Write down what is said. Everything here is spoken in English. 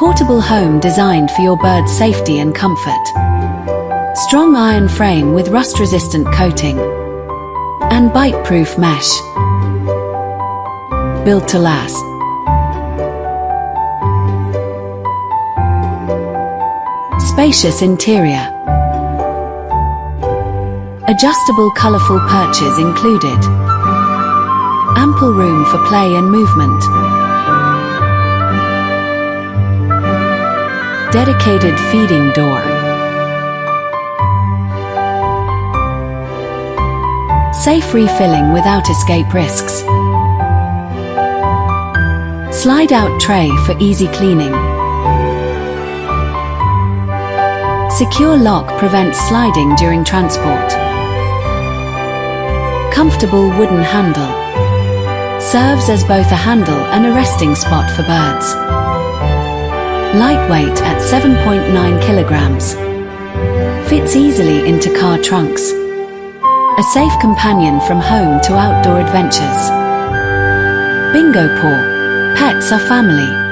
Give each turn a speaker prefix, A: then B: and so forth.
A: Portable home designed for your bird's safety and comfort. Strong iron frame with rust-resistant coating and bite-proof mesh. Built to last. Spacious interior. Adjustable colorful perches included. Ample room for play and movement. Dedicated feeding door. Safe refilling without escape risks. Slide-out tray for easy cleaning. Secure lock prevents sliding during transport. Comfortable wooden handle. Serves as both a handle and a resting spot for birds. Lightweight at 7.9 kilograms. Fits easily into car trunks. A safe companion from home to outdoor adventures. BingoPaw. Pets are family.